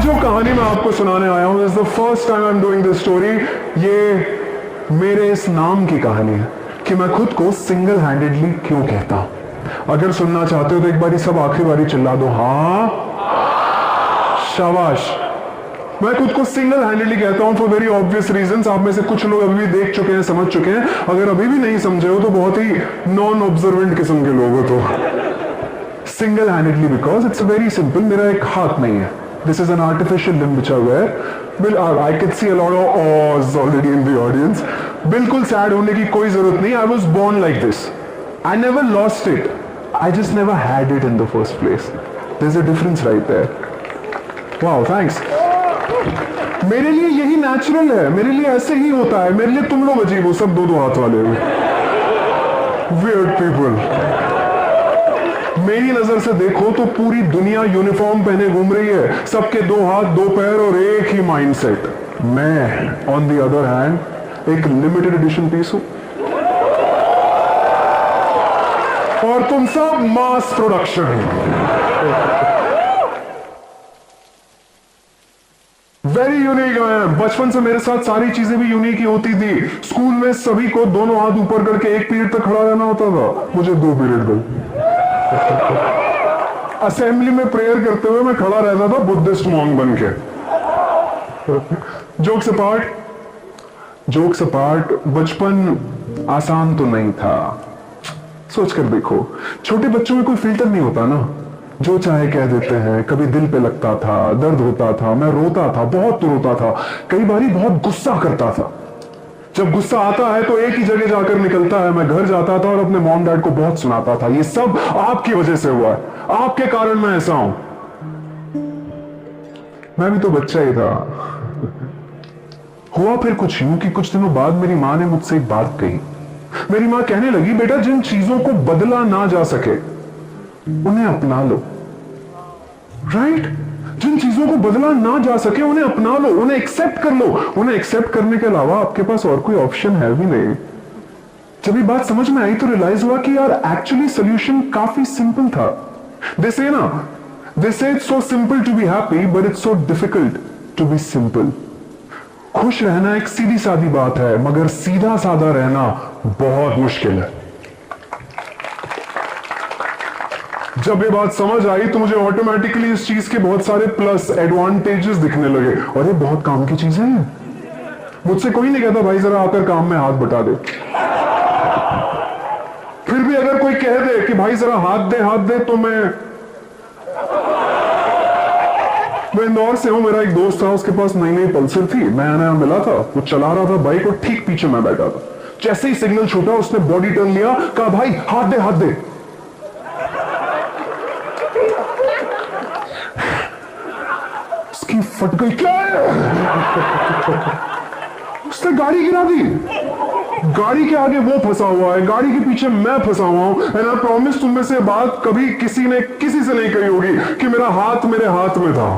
जो कहानी मैं आपको सुनाने आया हूं, is the first time I am doing this story. ये मेरे इस नाम की कहानी है कि मैं खुद को सिंगल हैंडेडली क्यों कहता हूं। अगर सुनना चाहते हो तो एक बारी सब आखिरी बारी चिल्ला दो, हाँ शाबाश। मैं खुद को सिंगल हैंडेडली कहता हूं फॉर वेरी ऑब्वियस रीजंस। आप में से कुछ लोग अभी भी देख चुके हैं, समझ चुके हैं। अगर अभी भी नहीं समझे हो तो बहुत ही नॉन ऑब्जर्वेंट किस्म के लोग हो। तो single handedly because it's very simple. मेरा एक हाथ नहीं है। This is an artificial limb which I wear. Well, I can see a lot of awes already in the audience. बिल्कुल sad होने की कोई जरूरत नहीं। I was born like this. I never lost it. I just never had it in the first place. There's a difference right there. Wow, thanks. मेरे लिए यही natural है। मेरे लिए ऐसे ही होता है। मेरे लिए तुम लोग अजीब हो, सब दो दो हाथ वाले हो। Weird people. मेरी नजर से देखो तो पूरी दुनिया यूनिफॉर्म पहने घूम रही है। सबके दो हाथ, दो पैर और एक ही माइंडसेट। मैं ऑन द अदर हैंड एक लिमिटेड एडिशन पीस हूं और तुम सब मास प्रोडक्शन। वेरी यूनिक है। बचपन से मेरे साथ सारी चीजें भी यूनिक ही होती थी। स्कूल में सभी को दोनों हाथ ऊपर करके एक पीरियड तक खड़ा रहना होता था, मुझे 2 पीरियड गए। असेंबली में प्रेयर करते हुए मैं खड़ा रहता था बुद्धिस्ट मॉन्क बन के। जोक्स अपार्ट, बचपन आसान तो नहीं था। सोच कर देखो, छोटे बच्चों में कोई फिल्टर नहीं होता ना, जो चाहे कह देते हैं। कभी दिल पे लगता था, दर्द होता था, मैं रोता था, बहुत रोता था, कई बारी बहुत गुस्सा करता था। जब गुस्सा आता है तो एक ही जगह जाकर निकलता है। मैं घर जाता था और अपने मॉम डैड को बहुत सुनाता था, ये सब आपकी वजह से हुआ है, आपके कारण मैं ऐसा हूं। मैं भी तो बच्चा ही था। हुआ फिर कुछ यूं कि कुछ दिनों बाद मेरी मां ने मुझसे एक बात कही। मेरी मां कहने लगी, बेटा जिन चीजों को बदला ना जा सके उन्हें अपना लो। राइट? जिन चीजों को बदला ना जा सके उन्हें अपना लो, उन्हें एक्सेप्ट कर लो। उन्हें एक्सेप्ट करने के अलावा आपके पास और कोई ऑप्शन है भी नहीं। जब ये बात समझ में आई तो रियलाइज हुआ कि यार एक्चुअली सोल्यूशन काफी सिंपल था। This it's so simple to be happy but it's so difficult to be simple. खुश रहना एक सीधी सादी बात है, मगर सीधा साधा रहना बहुत मुश्किल है। जब ये बात समझ आई तो मुझे ऑटोमेटिकली इस चीज के बहुत सारे प्लस एडवांटेजेस दिखने लगे और ये बहुत काम की चीजें हैं। मुझसे कोई नहीं कहता भाई जरा आकर काम में हाथ बटा दे। फिर भी अगर कोई कह दे कि भाई जरा हाथ दे तो मैं इंदौर से हूं। मेरा एक दोस्त था, उसके पास नई पल्सर थी, नया नया मिला था। वो चला रहा था बाइक और ठीक पीछे मैं बैठा था। जैसे ही सिग्नल छूटा उसने बॉडी टर्न लिया, कहा भाई हाथ दे। फट गई। क्या है? उसने गाड़ी गिरा दी। गाड़ी के आगे वो फंसा हुआ है, गाड़ी के पीछे मैं फंसा हुआ हूं। एंड आई प्रॉमिस तुम में से बात कभी किसी ने किसी से नहीं कही होगी कि मेरा हाथ मेरे हाथ में था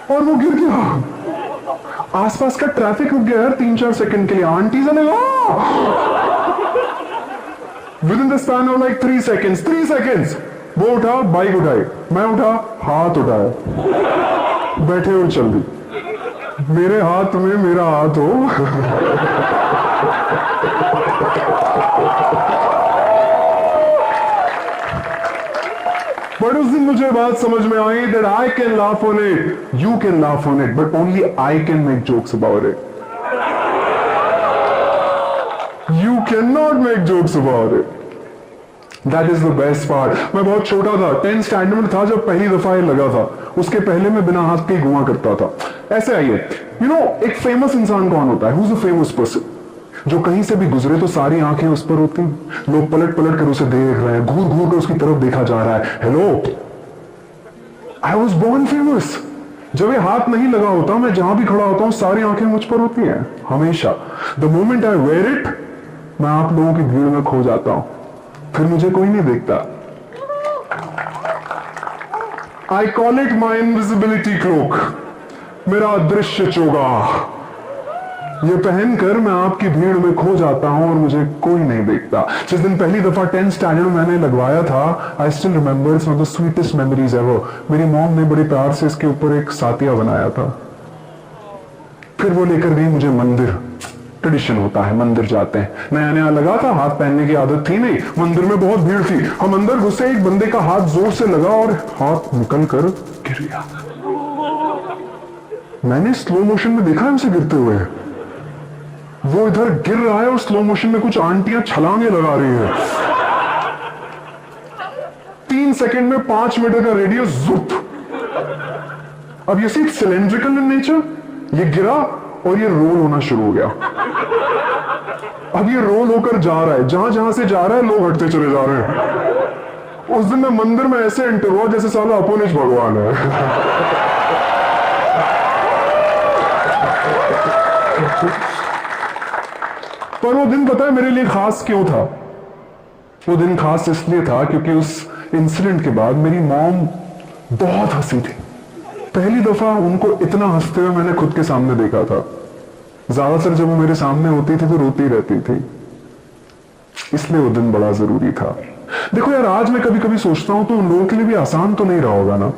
और वो गिर गया। आसपास का ट्रैफिक रुक गया यार 3-4 सेकंड के लिए। आंटी ने with in the span of like 3 seconds वो उठा, बाइक उठाई, मैं उठा, हाथ उठाया, बैठे और चल दी। मेरे हाथ में मेरा हाथ हो। बट उस दिन मुझे बात समझ में आई that I can laugh on it, you can laugh on it, but only I can make jokes about it. You cannot make jokes about it. That is the best part. मैं बहुत छोटा था, 10th स्टैंडर्ड में था जब पहली दफा ये लगा था। उसके पहले मैं बिना हाथ के घुमा करता था। ऐसे आइए, एक फेमस इंसान कौन होता है? Who's a famous person? जो कहीं से भी गुजरे तो सारी आंखें उस पर होती हैं। लोग पलट कर उसे देख रहे हैं, घूर कर उसकी तरफ देखा जा रहा है। Hello, I was born famous. जब ये हाथ नहीं लगा होता, मैं जहां भी खड़ा होता हूं सारी आंखें मुझ पर होती हैं हमेशा। The moment I wear it, मैं आप लोगों की भीड़ में खो जाता हूं, फिर मुझे कोई नहीं देखता। I call it my invisibility cloak, मेरा अदृश्य चोगा। ये पहनकर मैं आपकी भीड़ में खो जाता हूं और मुझे कोई नहीं देखता। जिस दिन पहली दफा 10th स्टैंडर्ड में मैंने लगवाया था, I still remember, it's one of the sweetest memories ever. मेरी मॉम ने बड़े प्यार से इसके ऊपर एक सातिया बनाया था। फिर वो लेकर गई मुझे मंदिर। ट्रेडिशन होता है, मंदिर जाते हैं, नया नया लगा था, हाथ पहनने की आदत थी नहीं, मंदिर में बहुत भीड़ थी। हम अंदर घुसे, एक बंदे का हाथ जोर से लगा और हाथ निकल कर गिर गया। मैंने स्लो मोशन में देखा है उसे गिरते हुए। वो इधर गिर रहा है और स्लो मोशन में कुछ आंटियां छलांगे लगा रही है। 3 सेकंड में 5 मीटर का रेडियस, जुप। अब ये सीट सिलेंड्रिकल इन नेचर, ये गिरा और ये रोल होना शुरू हो गया। अब ये रोल होकर जा रहा है, जहां जहां से जा रहा है लोग हटते चले जा रहे हैं। उस दिन मैं मंदिर में ऐसे एंटर हुआ जैसे साला अपोनिश भगवान है। पर वो दिन पता है मेरे लिए खास क्यों था? वो दिन खास इसलिए था क्योंकि उस इंसिडेंट के बाद मेरी मॉम बहुत हंसी थी। पहली दफा उनको इतना हंसते हुए मैंने खुद के सामने देखा था। ज्यादातर जब वो मेरे सामने होती थी तो रोती रहती थी, इसलिए वो दिन बड़ा जरूरी था। देखो यार, आज मैं कभी कभी सोचता हूं तो उन लोगों के लिए भी आसान तो नहीं रहा होगा ना।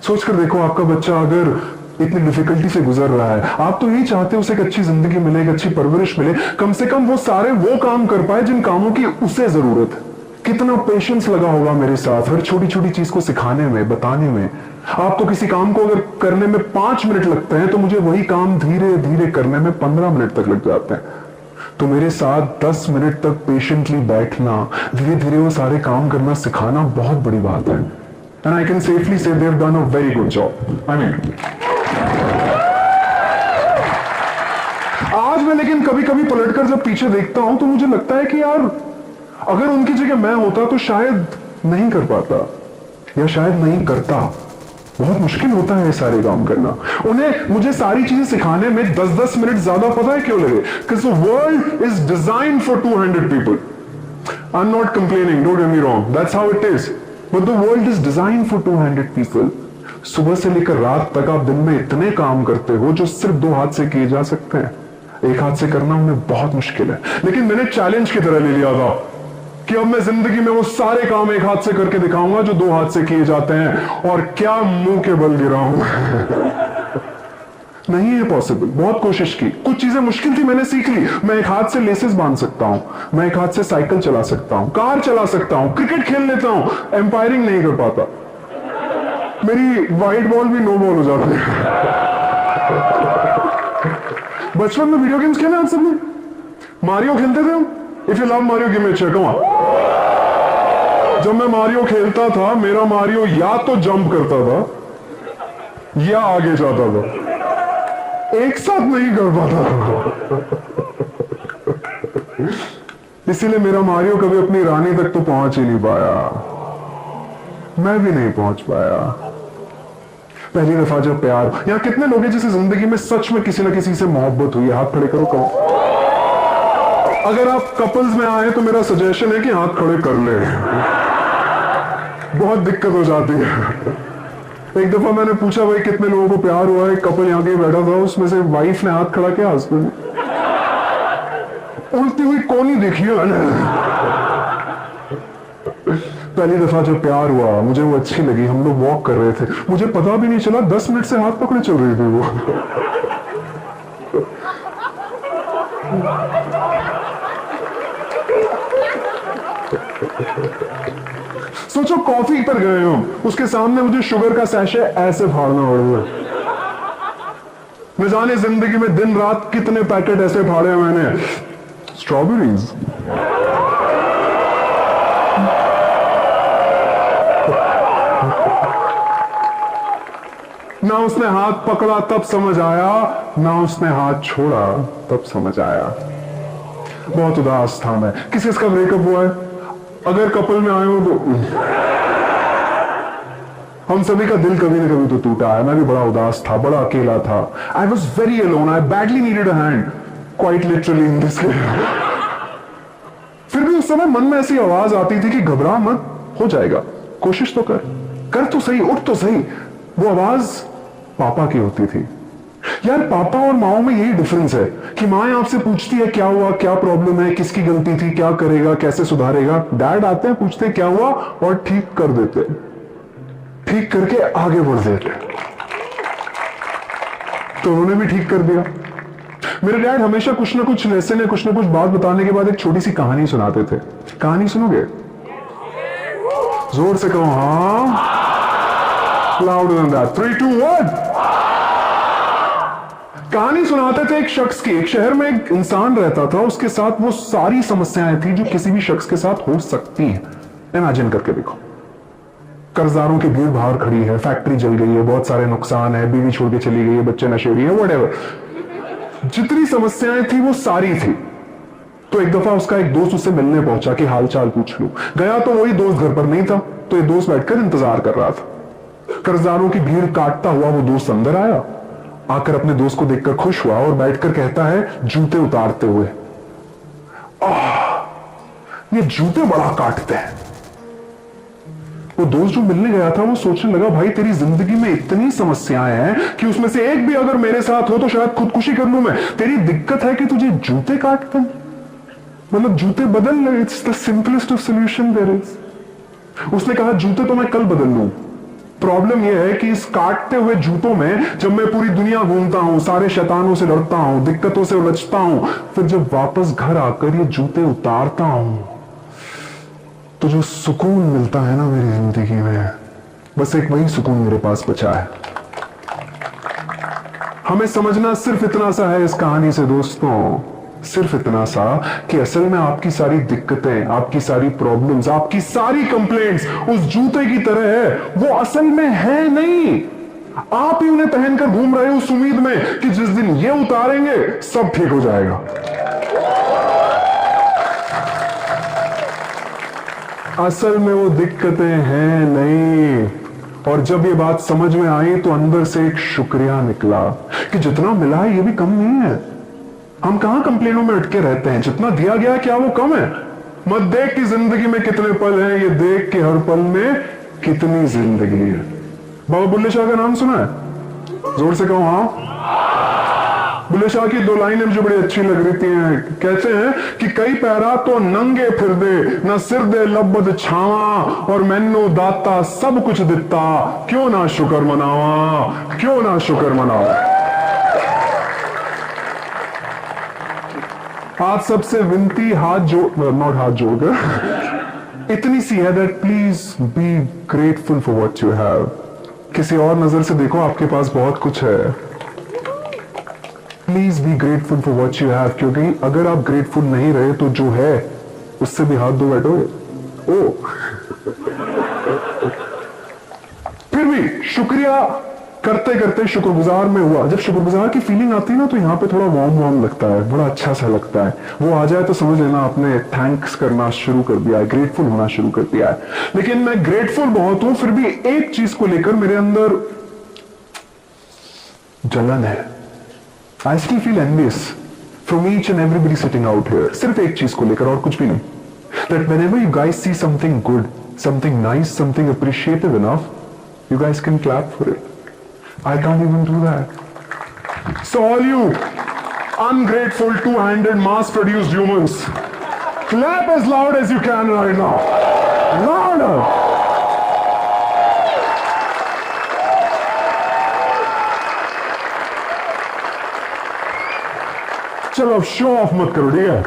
सोचकर देखो, आपका बच्चा अगर इतनी डिफिकल्टी से गुजर रहा है, आप तो यही चाहते हो उसे एक अच्छी जिंदगी मिले, एक अच्छी परवरिश मिले, कम से कम वो सारे वो काम कर पाए जिन कामों की उसे जरूरत है। कितना पेशेंस लगा होगा मेरे साथ हर छोटी छोटी चीज को सिखाने में, बताने में। आपको किसी काम को अगर करने में 5 मिनट लगते हैं तो मुझे वही काम धीरे धीरे करने में 15 मिनट तक लग जाते हैं। तो मेरे साथ 10 मिनट तक पेशेंटली बैठना, धीरे धीरे वो सारे काम करना सिखाना बहुत बड़ी बात है। एंड आई कैन सेफली से they have done a very good job. I mean, आज मैं लेकिन कभी कभी पलटकर जब पीछे देखता हूं तो मुझे लगता है कि यार, अगर उनकी जगह मैं होता तो शायद नहीं कर पाता, या शायद नहीं करता। बहुत मुश्किल होता है ये सारे काम करना। उन्हें मुझे सारी चीजें सिखाने में 10-10 मिनट ज्यादा पता है क्यों लगे? Because the world is designed for 200 people. I'm not complaining, don't get me wrong. That's how it is. But the world is designed for 200 people. सुबह से लेकर रात तक आप दिन में इतने काम करते हो जो सिर्फ 2 हाथ से किए जा सकते हैं। एक हाथ से करना उन्हें बहुत मुश्किल है। लेकिन मैंने चैलेंज की तरह ले लिया था कि अब मैं जिंदगी में वो सारे काम एक हाथ से करके दिखाऊंगा जो 2 हाथ से किए जाते हैं। और क्या मुंह के बल गिरा हूं। नहीं है पॉसिबल, बहुत कोशिश की, कुछ चीजें मुश्किल थी, मैंने सीख ली। मैं एक हाथ से लेसेस बांध सकता हूं, मैं एक हाथ से साइकिल चला सकता हूं, कार चला सकता हूं, क्रिकेट खेल लेता हूं, एम्पायरिंग नहीं कर पाता। मेरी वाइट बॉल भी नो बॉल हो जाती है। बचपन में वीडियो गेम्स खेले आप सबने? मारियो खेलते थे हम? If you love Mario give me a check. जब मैं मारियो खेलता था, मेरा मारियो या तो जंप करता था या आगे जाता था, एक साथ नहीं कर पाता। इसीलिए मेरा मारियो कभी अपनी रानी तक तो पहुंच ही नहीं पाया, मैं भी नहीं पहुंच पाया। पहली दफा जब प्यार, यहां कितने लोग हैं जिसे जिंदगी में सच में किसी ना किसी से मोहब्बत हुई है? हाथ खड़े करो, कहो। अगर आप कपल्स में आए तो मेरा सजेशन है कि हाथ खड़े कर ले, बहुत दिक्कत हो जाती है। एक दफा मैंने पूछा, भाई कितने लोगों को प्यार हुआ है? कपल यहाँ के बैठा था, उसमें से वाइफ ने हाथ खड़ा किया, हस्बैंड उड़ती हुई कोनी देखी है मैंने। पहली दफा जब प्यार हुआ, मुझे वो अच्छी लगी, हम लोग वॉक कर रहे थे, मुझे पता भी नहीं चला 10 मिनट से हाथ पकड़े चल रही थी वो। सोचो कॉफी पर गए हो, उसके सामने मुझे शुगर का सैशे ऐसे फाड़ना पड़ रहा। न जाने जिंदगी में दिन रात कितने पैकेट ऐसे फाड़े मैंने। स्ट्रॉबेरीज, ना उसने हाथ पकड़ा तब समझ आया, ना उसने हाथ छोड़ा तब समझ आया। बहुत उदास था मैं। किसी का ब्रेकअप हुआ है? अगर कपल में आए हो तो हम सभी का दिल कभी ना कभी तो टूटा है। मैं भी बड़ा उदास था, बड़ा अकेला था। I was very alone, I badly needed a hand, quite literally in this. फिर भी उस समय मन में ऐसी आवाज आती थी कि घबरा मत, हो जाएगा, कोशिश तो कर, कर तो सही, उठ तो सही। वो आवाज पापा की होती थी। यार पापा और माओ में यही डिफरेंस है कि माँ आपसे पूछती है क्या हुआ, क्या प्रॉब्लम है, किसकी गलती थी, क्या करेगा, कैसे सुधारेगा। डैड आते हैं, पूछते हैं क्या हुआ और ठीक कर देते, ठीक करके आगे बढ़ देते। तो उन्होंने भी ठीक कर दिया। मेरे डैड हमेशा कुछ ना कुछ लेसन है, कुछ ना कुछ बात बताने के बाद एक छोटी सी कहानी सुनाते थे। कहानी सुनोगे? जोर से कहो हाँ, लाउडर देन दैट। 3 2 1। कहानी सुनाते थे एक शख्स की। एक शहर में एक इंसान रहता था, उसके साथ वो सारी समस्याएं थी जो किसी भी शख्स के साथ हो सकती हैं। इमेजिन करके देखो, कर्जदारों की भीड़ बाहर खड़ी है, फैक्ट्री जल गई है, बहुत सारे नुकसान है, बीवी छोड़ के चली गई है, बच्चे नशेड़ी है, व्हाटएवर, जितनी समस्याएं थी वो सारी थी। तो एक दफा उसका एक दोस्त उससे मिलने पहुंचा कि हाल चाल पूछ लूं। गया तो वही दोस्त घर पर नहीं था, तो ये दोस्त बैठकर इंतजार कर रहा था। कर्जदारों की भीड़ काटता हुआ वो दोस्त अंदर आया, आकर अपने दोस्त को देखकर खुश हुआ और बैठकर कहता है जूते उतारते हुए, ये जूते बड़ा काटते हैं। वो दोस्त जो मिलने गया था वो सोचने लगा, भाई तेरी जिंदगी में इतनी समस्याएं हैं कि उसमें से एक भी अगर मेरे साथ हो तो शायद खुदकुशी कर लूं मैं। तेरी दिक्कत है कि तुझे जूते काटते हैं, मतलब जूते बदल ले। It's the simplest of solution there is. उसने कहा जूते तो मैं कल बदल लूं, प्रॉब्लम यह है कि इस काटते हुए जूतों में जब मैं पूरी दुनिया घूमता हूं, सारे शैतानों से लड़ता हूं, दिक्कतों से उलझता हूं, फिर जब वापस घर आकर ये जूते उतारता हूं तो जो सुकून मिलता है ना मेरी जिंदगी में, बस एक वही सुकून मेरे पास बचा है। हमें समझना सिर्फ इतना सा है इस कहानी से दोस्तों, सिर्फ इतना सा कि असल में आपकी सारी दिक्कतें, आपकी सारी प्रॉब्लम्स, आपकी सारी कंप्लेंट्स उस जूते की तरह है। वो असल में है नहीं, आप ही उन्हें पहनकर घूम रहे हो उस उम्मीद में कि जिस दिन ये उतारेंगे सब ठीक हो जाएगा। असल में वो दिक्कतें हैं नहीं। और जब ये बात समझ में आई तो अंदर से एक शुक्रिया निकला कि जितना मिला है ये भी कम नहीं है। हम कहां कंप्लेनों में अटके रहते हैं, जितना दिया गया क्या वो कम है? मत देख कि जिंदगी में कितने पल हैं, ये देख कि हर पल में कितनी जिंदगी है। बाबा बुल्ले शाह का नाम सुना है? जोर से कहो हाँ। बुल्ले शाह की 2 लाइनें मुझे बड़ी अच्छी लग रही थी। कहते हैं कि कई पैरा तो नंगे फिर दे, ना सिर दे लबद छावा, और मैनू दाता सब कुछ दिता, क्यों ना शुक्र मनावा, क्यों ना शुक्र मनावा। आज सबसे विनती हाथ जोड़, नॉट हाथ जोड़कर, इतनी सी है that please be grateful for what you have. किसी और नजर से देखो, आपके पास बहुत कुछ है। Please be grateful for what you have, क्योंकि अगर आप ग्रेटफुल नहीं रहे तो जो है उससे भी हाथ धो बैठोगे। ओ फिर भी शुक्रिया करते करते शुक्रगुजार में हुआ। जब शुक्रगुजार की फीलिंग आती है ना तो यहाँ पे थोड़ा वार्म वार्म लगता है, बड़ा अच्छा सा लगता है। वो आ जाए तो समझ लेना आपने थैंक्स करना शुरू कर दिया है, ग्रेटफुल होना शुरू कर दिया है। लेकिन मैं ग्रेटफुल बहुत हूं, फिर भी एक चीज को लेकर मेरे अंदर जलन है। I still feel envious from each and everybody sitting out here, सिर्फ एक चीज को लेकर और कुछ भी नहीं। That whenever you guys see something good, something nice, something appreciative enough, you guys can clap for it. I can't even do that. So all you ungrateful, two-handed, mass-produced humans, clap as loud as you can right now. Louder. चलो अब show off मत करो, ठीक है?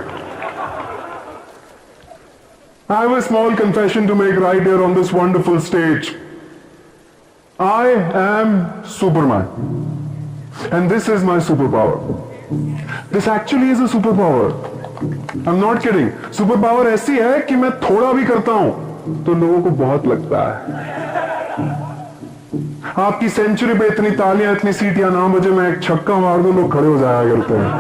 I have a small confession to make right here on this wonderful stage. I am Superman, and this is my superpower. This actually is a superpower. I'm not kidding. Superpower ऐसी है कि मैं थोड़ा भी करता हूं तो लोगों को बहुत लगता है। आपकी सेंचुरी पे इतनी तालियां, इतनी सीटियां ना बजे, मैं एक छक्का मार दूं लोग खड़े हो जाया करते हैं।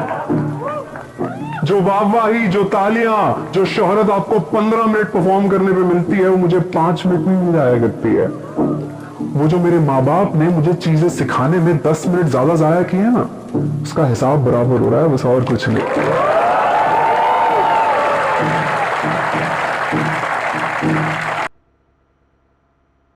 जो वाहवाही, जो तालियां, जो शोहरत आपको 15 मिनट परफॉर्म करने पे मिलती है वो मुझे 5 मिनट में मिल जाया करती है। वो जो मेरे माँ बाप ने मुझे चीजें सिखाने में 10 मिनट ज्यादा जाया किए ना, उसका हिसाब बराबर हो रहा है, बस और कुछ नहीं।